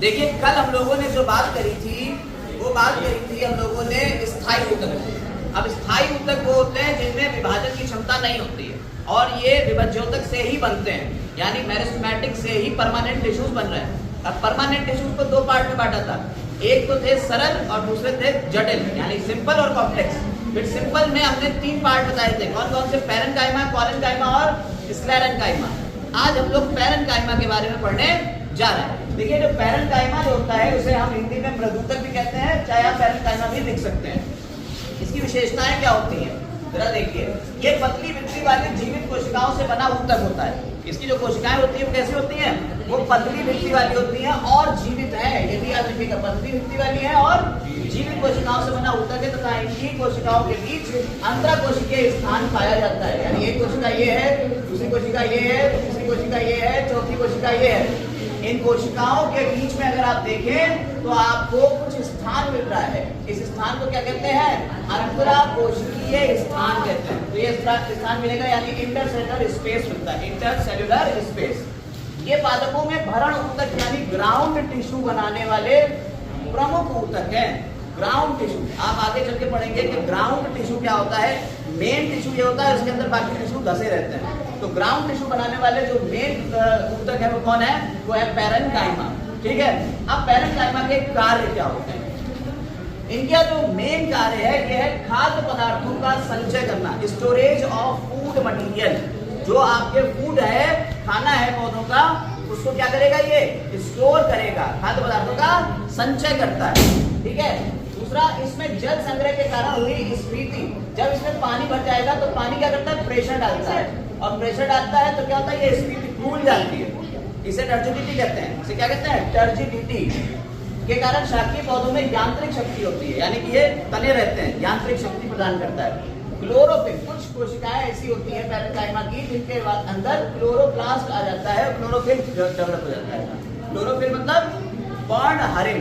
देखिए कल हम लोगों ने जो बात करी थी वो बात करी थी हम लोगों ने स्थायी ऊतक। अब स्थायी ऊतक वो होते हैं जिनमें विभाजन की क्षमता नहीं होती है और ये विभज्योतक से ही बनते हैं, यानी मेरिस्टेमेटिक से ही परमानेंट टिश्यूज बन रहे हैं। अब परमानेंट टिश्यूज को दो पार्ट में बांटा था, एक तो थे सरल और दूसरे थे जटिल, यानी सिंपल और कॉम्प्लेक्स। फिर सिंपल में हमने तीन पार्ट बताए थे, कौन कौन से? पैरेन्काइमा, कोलेन्काइमा और स्क्लेरेन्काइमा। आज हम लोग पैरेन्काइमा के बारे में पढ़ने जा रहे हैं। देखिए जो पैरेन्काइमा जो होता है उसे हम हिंदी में मृदूतक भी कहते हैं, चाहे आप पैरेन्काइमा भी लिख सकते हैं। इसकी विशेषताएं क्या होती हैं जरा देखिए। ये पतली भित्ति वाली जीवित कोशिकाओं से बना ऊतक होता है। इसकी जो कोशिकाएं होती है वो कैसी होती हैं? वो पतली भित्ति वाली होती हैं और जीवित है। यदि आप लिखिएगा पतली भित्ति वाली है और जीवित कोशिकाओं से बना ऊतक है तथा इनकी कोशिकाओं के बीच अंतराकोशिकीय स्थान पाया जाता है। यानी एक कोशिका ये है, दूसरी कोशिका ये है, तीसरी कोशिका ये है, चौथी कोशिका ये है। इन कोशिकाओं के बीच में अगर आप देखें तो आपको कुछ स्थान मिल रहा है। इस स्थान को क्या कहते हैं? अंतराकोशिकीय स्थान कहते हैं। तो ये स्थान मिलेगा यानी इंटरसेलुलर स्पेस मिलता है, इंटरसेलुलर स्पेस। ये पादपों में भरण ऊतक यानी ग्राउंड टिश्यू बनाने वाले प्रमुख ऊतक है। ग्राउंड टिश्यू आप आगे चल के पढ़ेंगे कि ग्राउंड टिश्यू क्या होता है। मेन टिश्यू ये होता है, उसके अंदर बाकी टिश्यू धसे रहते हैं। तो ग्राउंड टिश्यू बनाने वाले जो मेन ऊतक है वो कौन है? वो है पैरेन्काइमा। ठीक है, अब पैरेन्काइमा के कार्य क्या होते हैं? इनका जो मेन कार्य है ये है खाद्य पदार्थों का संचय करना, स्टोरेज ऑफ फूड मटेरियल। जो आपके फूड है, खाना है पौधों का, उसको क्या करेगा? ये स्टोर करेगा, खाद्य पदार्थों का संचय करता है। ठीक है, दूसरा इसमें जल संग्रह के कारण हुई स्फीति। जब इसमें पानी भर जाएगा तो पानी क्या करता है? प्रेशर डालता है, और प्रेशर डालता है तो क्या होता है? ये स्फीति फूल जाती है। इसे टर्जिडिटी कहते हैं। इसे क्या कहते हैं? टर्जिडिटी के कारण शाकीय पौधों में यांत्रिक शक्ति होती है, यानी कि ये तने रहते हैं, यांत्रिक शक्ति प्रदान करता है। क्लोरोफिल, कुछ कोशिकाएं ऐसी होती है पैरेन्काइमा की जिनके अंदर क्लोरोप्लास्ट आ जाता है, क्लोरोफिल डेवलप हो जाता है। क्लोरोफिल मतलब पर्णहरिण।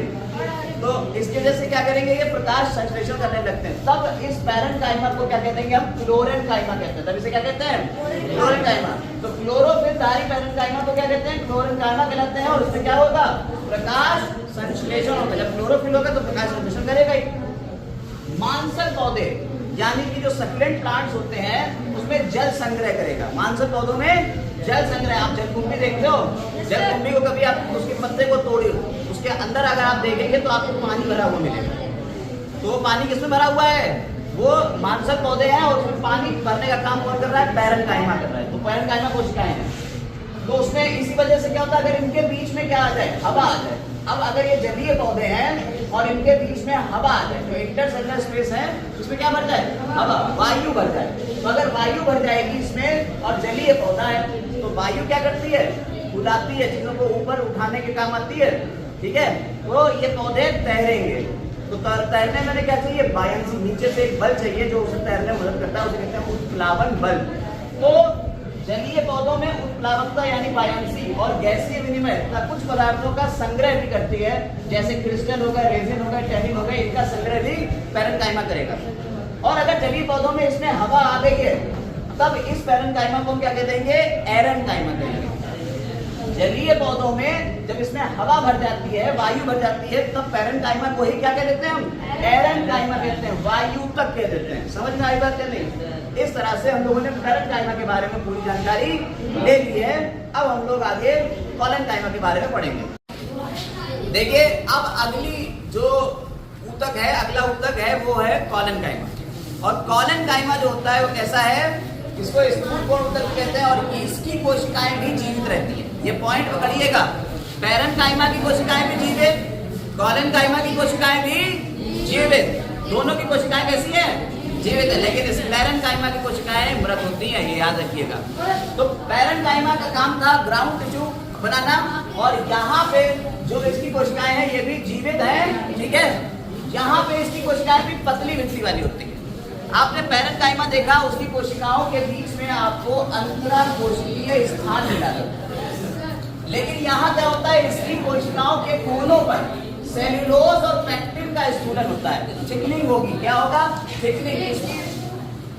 तो इसकी वजह से क्या करेंगे? ये प्रकाश संश्लेषण करने लगते हैं। तब इस पैरेन्काइमा को क्या कहते हैं? हम क्लोरेन्काइमा कहते हैं। तब इसे क्या कहते हैं? क्लोरेन्काइमा। तो क्लोरोफिलधारी पैरेन्काइमा को क्या कहते हैं? क्लोरेन्काइमा कहलाते हैं। और उससे क्या होगा? प्रकाश संश्लेषण होगा। जब क्लोरोफिल होगा तो प्रकाश संश्लेषण करेगा ही। मांसल पौधे यानी कि जो सक्लेंट प्लांट्स होते हैं उसमें जल संग्रह करेगा। मांसल पौधों में जल संग्रह, आप जलकुंभी देखते हो, जलकुंभी को कभी आप उसके पत्ते को तोड़िए, उसके अंदर अगर आप देखेंगे तो आपको पानी भरा हुआ मिलेगा। तो वो पानी किसमें भरा हुआ है? वो मांसल पौधे हैं और उसमें पानी भरने का काम कौन कर रहा है? पैरेन्काइमा कर रहा है। तो पैरेन्काइमा कोशिकाएं हैं। तो उसमें इसी वजह से क्या होता है? अगर इनके बीच में क्या आ जाए? हवा आ जाए। अब अगर ये जलीय पौधे हैं और इनके बीच में हवा आ जाए, जो इंटरसेलुलर स्पेस है उसमें क्या भर जाए? हवा, वायु भर जाए। तो अगर वायु भर जाएगी इसमें और जलीय पौधा है तो वायु क्या करती है? फुलाती है, चीजों को ऊपर उठाने के काम आती है। ठीक है, तो ये पौधे तैरेंगे। तो तैरने में क्या चाहिए? बायंसी, नीचे से एक बल चाहिए जो उसे तैरने में मदद करता है, उसे कहते हैं उत्प्लावन बल। तो जलीय पौधों में उत्प्लावकता यानी बायंसी और गैसीय विनिमय तथा कुछ पदार्थों का संग्रह भी करती है, जैसे क्रिस्टल होगा, रेजिन होगा, टैनिन होगा, इनका संग्रह भी पैरेन्काइमा करेगा। और अगर जलीय पौधों में इसमें हवा आ गई है तब इस पैरेन्काइमा को हम क्या कह देंगे? एरेन्काइमा कहेंगे। जलीय पौधों में जब इसमें हवा भर जाती है, वायु भर जाती है, तब पैरेन्काइमा को ही क्या कह देते हैं? हम एरेन्काइमा कहते हैं, वायु तक कह देते हैं। समझ में आई बात या नहीं? इस तरह से हम लोगों ने पैरेन्काइमा के बारे में पूरी जानकारी ले ली है। अब हम लोग आगे कोलेन्काइमा के बारे में पढ़ेंगे। देखिए अब अगली जो ऊतक है, अगला ऊतक है वो है कोलेन्काइमा। और कोलेन्काइमा जो होता है वो कैसा है? इसको स्थूल कोण ऊतक कहते हैं और इसकी कोशिकाएं भी जीवित रहती है। ये पॉइंट पकड़िएगा, पैरेन्काइमा की कोशिकाएं भी जीवित, कोलेन्काइमा की कोशिकाएं भी जीवित। दोनों की कोशिकाएं कैसी है? जीवित है। लेकिन इस पैरेन्काइमा की कोशिकाएं मृत होती हैं, ये याद रखिएगा। तो पैरेन्काइमा का काम था ग्राउंड टिश्यू बनाना, और यहाँ पे जो इसकी कोशिकाएं हैं ये भी जीवित है। ठीक है, यहाँ पे इसकी कोशिकाएं भी पतली भित्ति वाली होती है। आपने पैरेन्काइमा देखा, उसकी कोशिकाओं के बीच में आपको अंतराकोशिकीय स्थान मिला था। लेकिन यहाँ क्या होता है? इसकी कोशिकाओं के कोनों पर सेल्यूलोज और पैक्टिन का स्खलन होता है। थिकनिंग होगी। क्या होगा? थिकनिंग। इसकी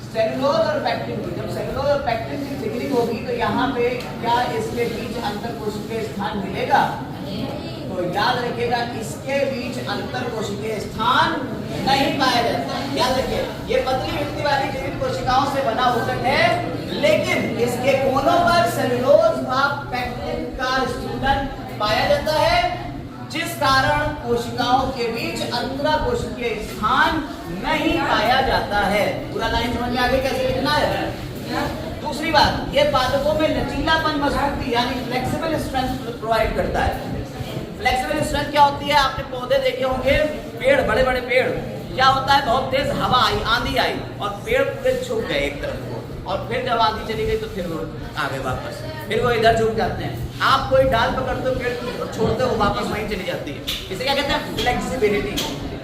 सेल्यूलोज और पैक्टिन की, जब सेल्यूलोज और पैक्टिन की थिकनिंग होगी तो यहाँ पे क्या इसके बीच अंतरकोशिकीय स्थान मिलेगा? तो तो याद रखिएगा इसके बीच अंतर कोशिकीय स्थान नहीं पाया जाता है। याद रखिए ये पतली मिट्टी वाली जीवित कोशिकाओं से बना ऊतक है, लेकिन इसके कोनों पर सेलुलोज व पेक्टिन का स्टूलन पाया जाता है, जिस कारण कोशिकाओं के बीच अंतरा कोशिकीय स्थान नहीं पाया जाता है। पूरा लाइन समझ में आ गई कैसे लिखना है। दूसरी बात, ये पादपों में लचीलापन, मजबूती यानी फ्लेक्सिबल स्ट्रेंथ प्रोवाइड करता है। फ्लेक्सिबल स्ट्रेंथ क्या होती है? आपने पौधे देखे होंगे, पेड़, बड़े बड़े पेड़, क्या होता है, बहुत तेज हवा आई, आंधी आई और पेड़ पूरे झुक गए एक तरफ को, और फिर जब आंधी चली गई तो फिर वो आ गए वापस, फिर वो इधर झुक जाते हैं। आप कोई डाल पकड़ते हो पेड़ को, छोड़ते हो वापस वहीं चली जाती है। इसे क्या कहते हैं? फ्लेक्सिबिलिटी।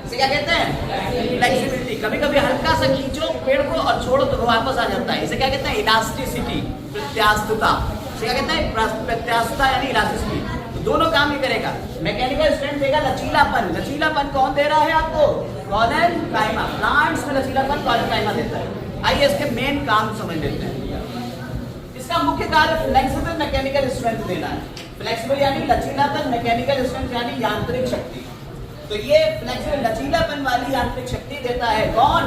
इसे क्या कहते हैं? फ्लेक्सिबिलिटी। कभी कभी हल्का सा खींचो पेड़ को और छोड़ो तो वो वापस आ जाता है। इसे क्या कहते हैं? इलास्टिसिटी, प्रत्यास्थता। इसे क्या कहते हैं? प्रत्यास्थता यानी इलास्टिसिटी। तो दोनों काम ही करेगा। मैकेनिकल स्ट्रेंथ देगा लचीलापन। लचीलापन कौन दे रहा है आपको? कॉलेनकाइमा। प्लांट्स में लचीलापन कॉलेनकाइमा देता है। आइए इसके मेन काम समझ लेते हैं। इसका मुख्य कार्य फ्लेक्सिबल मैकेनिकल स्ट्रेंथ देना है। फ्लेक्सिबल यानी लचीलापन, मैकेनिकल स्ट्रेंथ यानी यांत्रिक शक्ति। तो ये फ्लेक्सिबल लचीलापन वाली यांत्रिक शक्ति देता है कौन?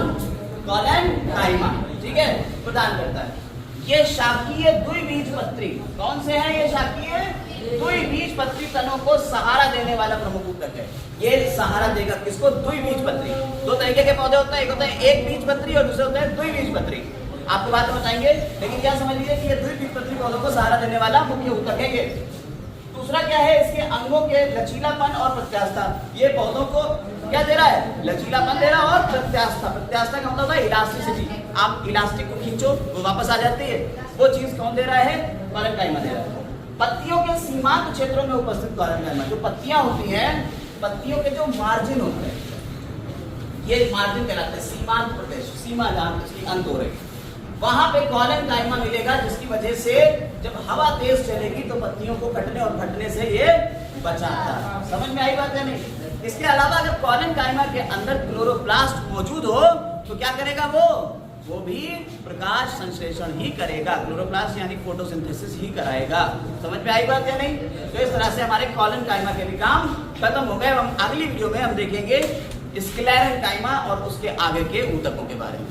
कॉलेनकाइमा, ठीक है, प्रदान करता है। ये शाकीय द्विबीजपत्री। कौन से हैं ये शाकीय? द्विबीजपत्री तनों को सहारा देने वाला प्रमुख ऊतक है। ये सहारा देगा किसको? द्विबीजपत्री। दो तरीके के पौधे होते हैं, एक होता है एक बीजपत्री और दूसरे होता है द्विबीजपत्री। आपको बात बताएंगे, लेकिन क्या समझ लीजिए कि ये द्विबीजपत्री पौधों को सहारा देने वाला मुख्य ऊतक है ये। दूसरा क्या है? इसके अंगों के लचीलापन और प्रत्यास्थता। ये पौधों को क्या दे रहा है? लचीलापन दे रहा है और प्रत्यास्थता। प्रत्यास्थता का मतलब होता है इलास्टिसिटी। आप इलास्टिक को खींचो वो वापस आ जाती है, वो चीज कौन दे रहा है? कॉलेनकाइमा दे रहा है। पत्तियों के सीमांत क्षेत्रों में उपस्थित कॉलेनकाइमा। जो पत्तियां होती हैं, पत्तियों के जो मार्जिन होते हैं, ये मार्जिन कहलाते हैं, सीमांत प्रदेश, सीमा जहां इसकी अंत हो रही है, वहां पे कॉलेनकाइमा मिलेगा, जिसकी वजह से जब हवा तेज चलेगी तो पत्तियों को कटने और फटने से ये बचाता है। समझ में आई बात है नहीं? इसके अलावा अगर कॉलेनकाइमा के अंदर क्लोरोप्लास्ट मौजूद हो तो क्या करेगा वो भी प्रकाश संश्लेषण ही करेगा। क्लोरोप्लास्ट यानी फोटोसिंथेसिस ही कराएगा। समझ में आई बात है नहीं? तो इस तरह से हमारे कॉलेनकाइमा के भी काम खत्म हो गए। हम अगली वीडियो में हम देखेंगे स्क्लेरेनकाइमा और उसके आगे के ऊतकों के बारे में।